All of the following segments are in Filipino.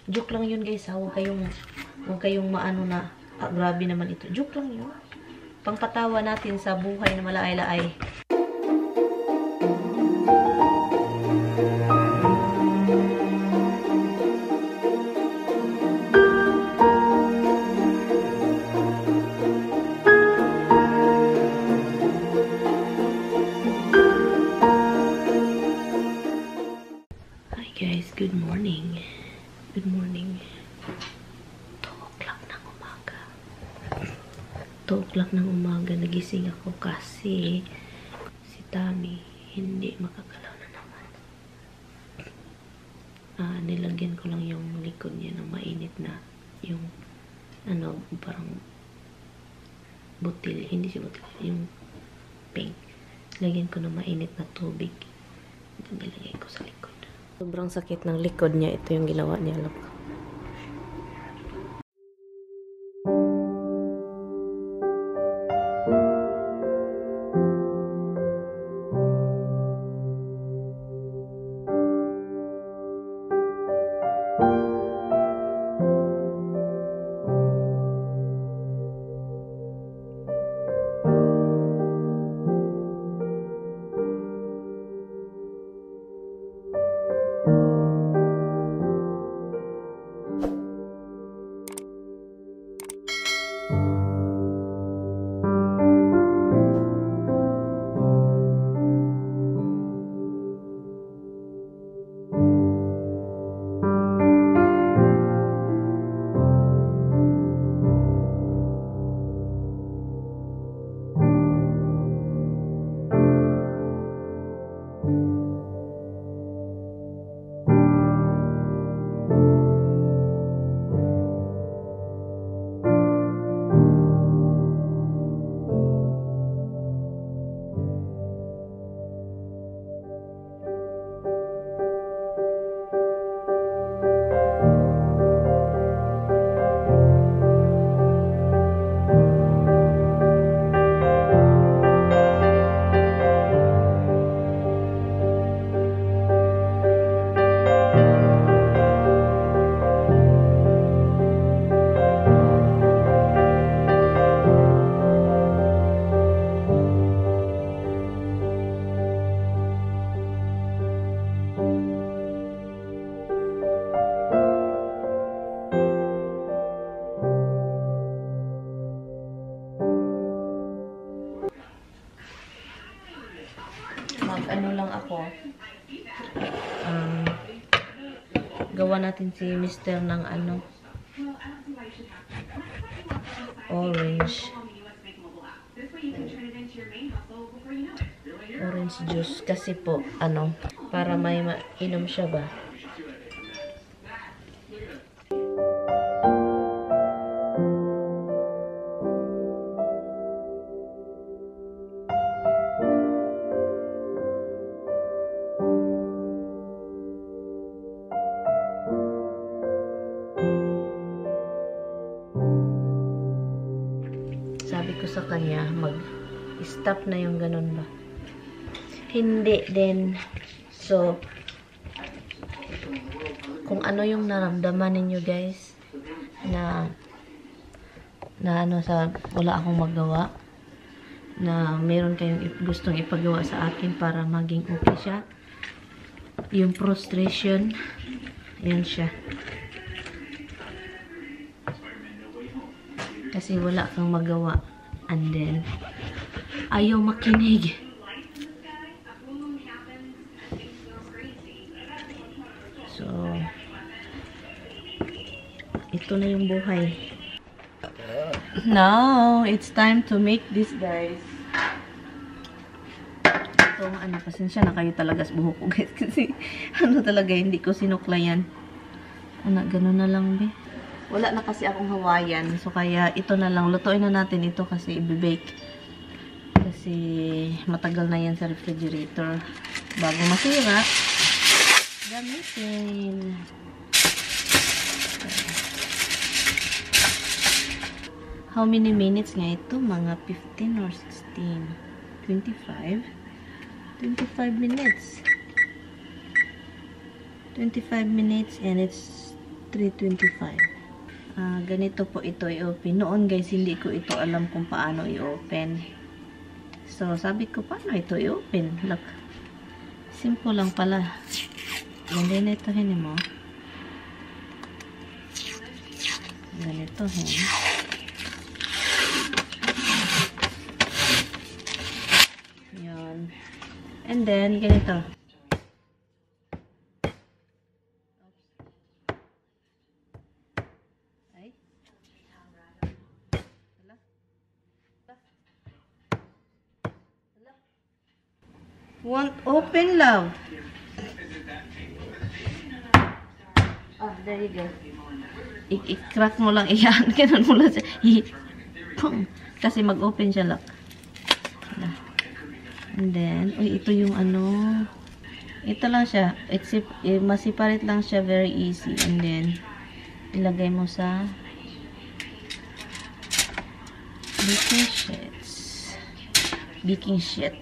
Joke lang yun guys ha. Huwag kayong maano na, grabe naman ito. Joke lang yun. Pangpatawa natin sa buhay na malaay-laay. Guys, good morning. Good morning. 2 o'clock ng umaga. 2 o'clock ng umaga. Nagising ako kasi si Tami hindi makagalaw na naman. Nilagyan ko lang yung likod niya ng mainit na yung ano, parang butil. Hindi siya butil. Yung pink. Lagyan ko ng mainit na tubig. Ito nilagay ko sa likod. Sobrang sakit ng likod niya. Ito yung ginawa niya. Look. Ano lang ako, gawa natin si Mr. ng ano, orange juice kasi po, ano, para may mainom siya ba. Sabi ko sa kanya, mag-stop na yung ganun ba. Hindi din. So, kung ano yung naramdaman ninyo guys, na ano sa, wala akong magawa, na meron kayong gustong ipagawa sa akin para maging okay siya. Yung frustration, yan siya. Kasi wala kang magawa. And then, ayaw makinig. So, ito na yung buhay. Now, it's time to make this, guys. Ito, ano, pasensya na kayo talaga sa buhok ko, guys. Kasi, ano talaga, hindi ko sinuklayan. Ano, ganun na lang, be. Wala na kasi akong Hawaiian. So, kaya ito na lang. Lutuin na natin ito kasi i-bake. Kasi matagal na yan sa refrigerator. Bago masira, gamitin. How many minutes nga ito? Mga 15 or 16? 25? 25 minutes. 25 minutes and it's 325. Ganito po ito i-open. Noon guys, hindi ko ito alam kung paano i-open. So, sabi ko, paano ito i-open? Look. Simple lang pala. Hindi na ito mo. Ganito Yan. And then, ganito. Won't open, love. Oh, there you go. I-crack mo lang iyan. Ganun mo lang siya. Kasi mag-open siya, look. And then, uy, ito yung ano. Ito lang siya. Except, masiparate lang siya. Very easy. And then, ilagay mo sa baking sheets. Baking sheet.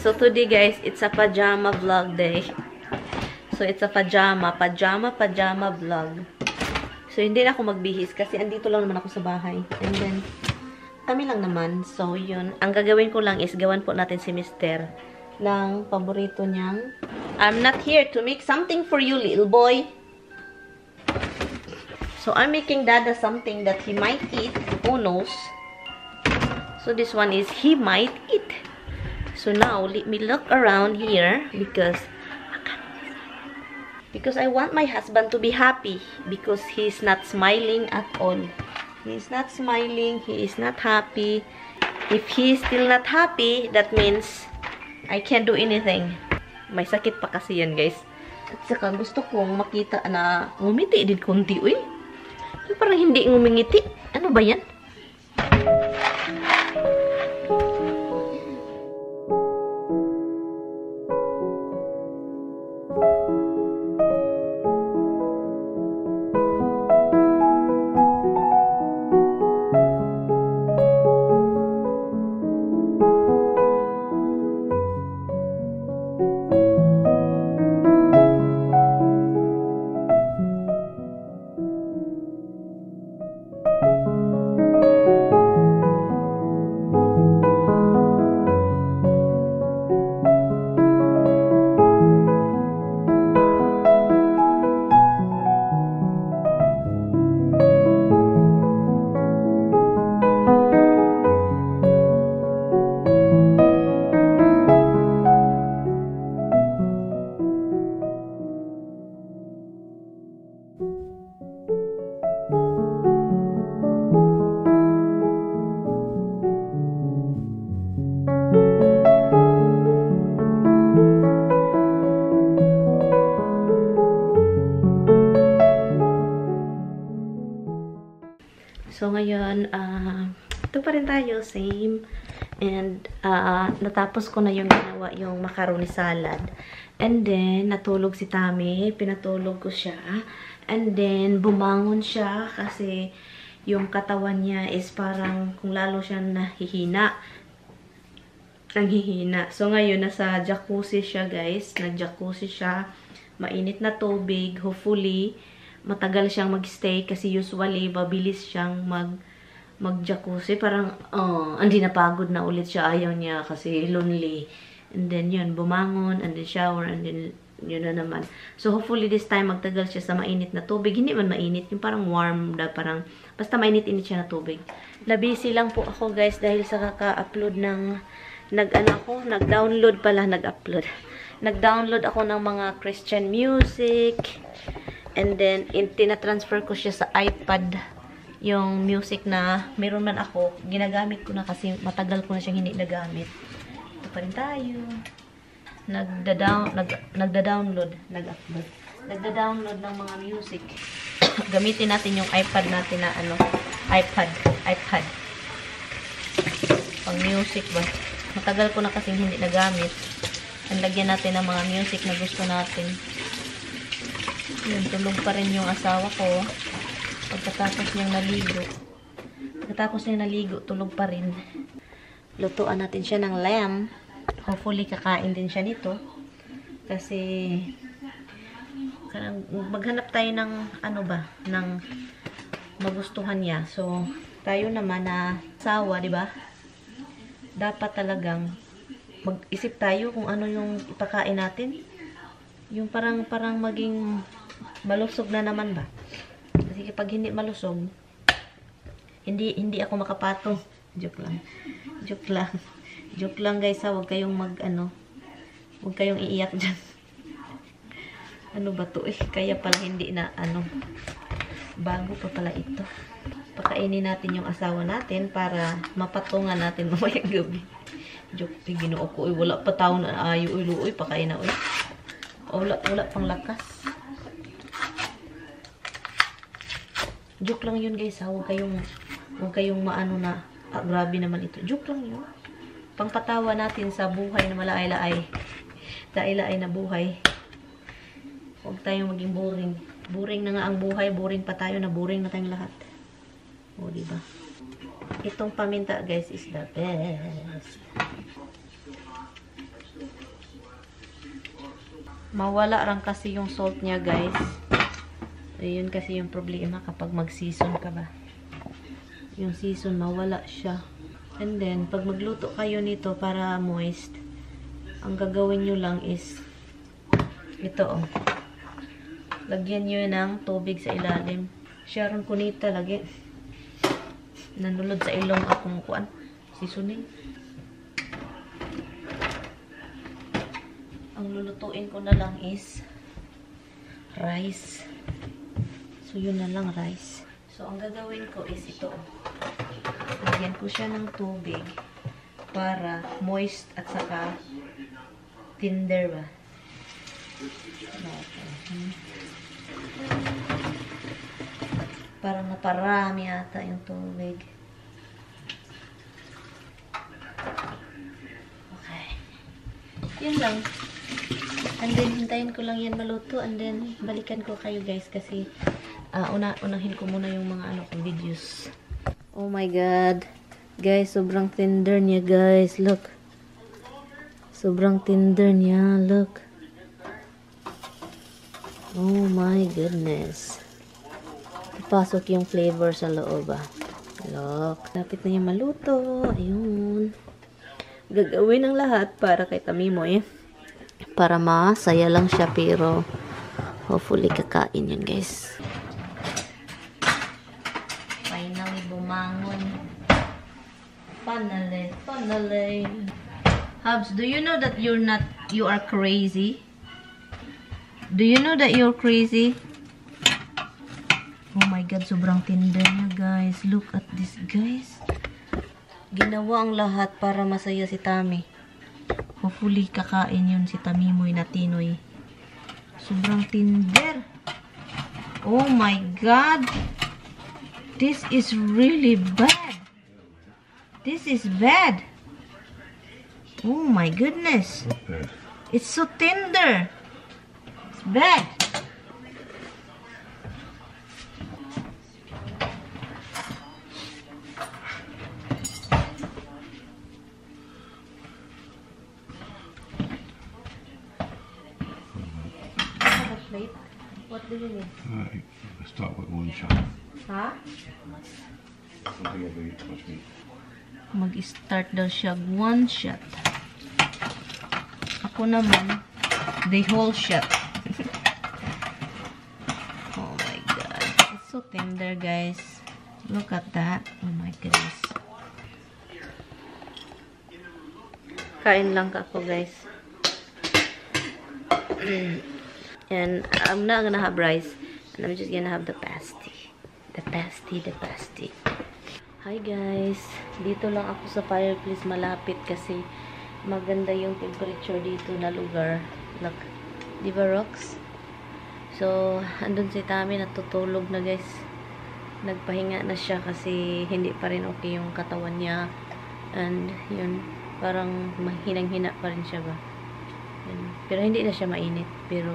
So today guys, it's a pajama vlog day. So it's a pajama vlog. So hindi na ako magbihis kasi andito lang naman ako sa bahay. And then kami lang naman. So yun, ang gagawin ko lang is gawan po natin si Mr. ng paborito niyang I'm not here to make something for you, little boy. So I'm making Dada something that he might eat. Who knows? So this one is he might eat. So now, let me look around here because I want my husband to be happy because he's not smiling at all. He's not smiling. He is not happy. If he's still not happy, that means I can't do anything. May sakit pa kasi yan, guys. At saka gusto kong makita na ngumiti din konti, uy. Parang hindi ngumingiti. Ano ba yan? So, ngayon, ito pa rin tayo, same. And, natapos ko na yung ginawa, yung macaroni salad. And then, natulog si Tami. Pinatulog ko siya. And then, bumangon siya kasi yung katawan niya is parang kung lalo siyang nahihina. Nanghihina. So, ngayon, nasa jacuzzi siya, guys. Nag-jacuzzi siya. Mainit na tubig. Hopefully, matagal siyang mag-stay kasi usually, mabilis siyang mag-jacuzzi. Parang, hindi napagod na ulit siya. Ayaw niya kasi lonely. And then, yun, bumangon, and then shower, and then, yun na naman. So, hopefully, this time, magtagal siya sa mainit na tubig. Hindi man mainit. Yung parang warm, parang, basta mainit-init siya na tubig. Nabisi lang po ako, guys, dahil sa kaka-upload ng nag-download ako ng mga Christian music. And then, tina-transfer ko siya sa iPad. Yung music na meron man ako, ginagamit ko na kasi matagal ko na siyang hindi nagamit. Ito pa rin tayo. Nagda-download ng mga music. Gamitin natin yung iPad natin na iPad. Pang music ba? Matagal ko na kasing hindi nagamit. Ang lagyan natin ng mga music na gusto natin. Yun, tulog pa rin yung asawa ko. Pagkatapos niyang naligo, tulog pa rin. Lutuan natin siya ng lamb. Hopefully, kakain din siya nito. Kasi, maghanap tayo ng, ng magustuhan niya. So, tayo naman na asawa, di ba? Dapat talagang mag-isip tayo kung ano yung ipakain natin. Yung parang maging malusog na naman ba? Kasi kapag hindi malusog, hindi ako makapatong. Joke lang guys, ha. Huwag kayong huwag kayong iiyak dyan. Ano ba to eh? Kaya pala hindi na bago pa pala ito. Pakainin natin yung asawa natin para mapatungan natin mamayang gabi. Joke, ginoo ko. Wala pa tao na ayo. Uy, pakain na. Wala pang lakas. Joke lang yun guys. Huwag kayong maano na, grabe naman ito. Joke lang yun. Pangpatawa natin sa buhay na malaay-laay. Laay-laay na buhay. Huwag tayong maging boring. Boring na nga ang buhay. Boring pa tayo na boring na tayong lahat. O, diba? Itong paminta, guys, is the best. Mawala lang kasi yung salt niya, guys. Ayun kasi yung problema kapag mag-season ka ba. Yung season, mawala siya. And then, pag magluto kayo nito para moist, ang gagawin nyo lang is ito, lagyan nyo ng tubig sa ilalim. Sharon Cunita, lagi. Nanulod sa ilong akong seasoning. Ang lulutuin ko na lang is rice. So, yun na lang, rice. So, ang gagawin ko is ito. Lagyan ko siya ng tubig para moist at saka tender ba? Parang naparami ata yung tubig. Okay. Yun lang. And then, hintayin ko lang yan maluto. And then, balikan ko kayo guys kasi unahin ko muna yung mga videos. Oh my God. Guys, sobrang tender niya guys. Look. Sobrang tender niya. Look. Oh my goodness. Pasok yung flavor sa loob Look. Lapit na yung maluto. Ayun. Gagawin ang lahat para kay Tamimoy. Para masaya lang siya pero hopefully kakain yun guys. Finally bumangon. Finally. Habs, do you know that you are crazy? Do you know that you're crazy? Oh my God, sobrang tender niya guys. Look at this guys. Ginawa ang lahat para masaya si Tami. Hopefully kakain yun si Tamimoy na Tinoy. Sobrang tender. Oh my God. This is really bad. This is bad. Oh my goodness. Okay. It's so tender. It's bad. What do you need? Alright, let's start with one shot. Ha? Something over here, watch me. Mag-start daw siya one shot. Ako naman, the whole shot. Oh my god. It's so tender, guys. Look at that. Oh my goodness. Kain lang ako, guys. And I'm not gonna have rice. And I'm just gonna have the pasty. The pasty. Hi guys. Dito lang ako sa fireplace malapit kasi maganda yung temperature dito na lugar. Look. Diba, Rox? So, andun si Tami natutulog na, guys. Nagpahinga na siya kasi hindi pa rin okay yung katawan niya. And, yun. Parang mahinang-hina pa rin siya ba. Yun. Pero hindi na siya mainit. Pero,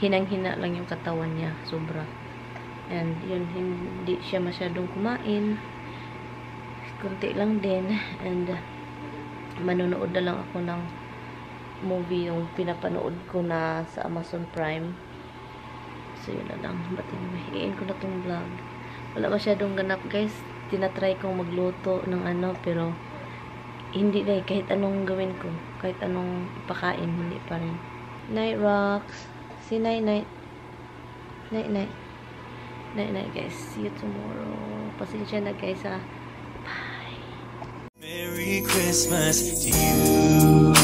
hinang-hina lang yung katawan niya. Sobra. And, yun. Hindi siya masyadong kumain. Kunti lang din. And, manonood na lang ako ng movie yung pinapanood ko na sa Amazon Prime. So, yun na lang. But anyway, higain ko na tong vlog. Wala masyadong ganap, guys. Tinatry kong magluto ng ano, pero hindi na kahit anong gawin ko. Kahit anong ipakain, hindi pa rin. Night, Rocks. See, night. Night, guys. See you tomorrow. Pasensya na, guys, ha. Bye. Merry Christmas to you.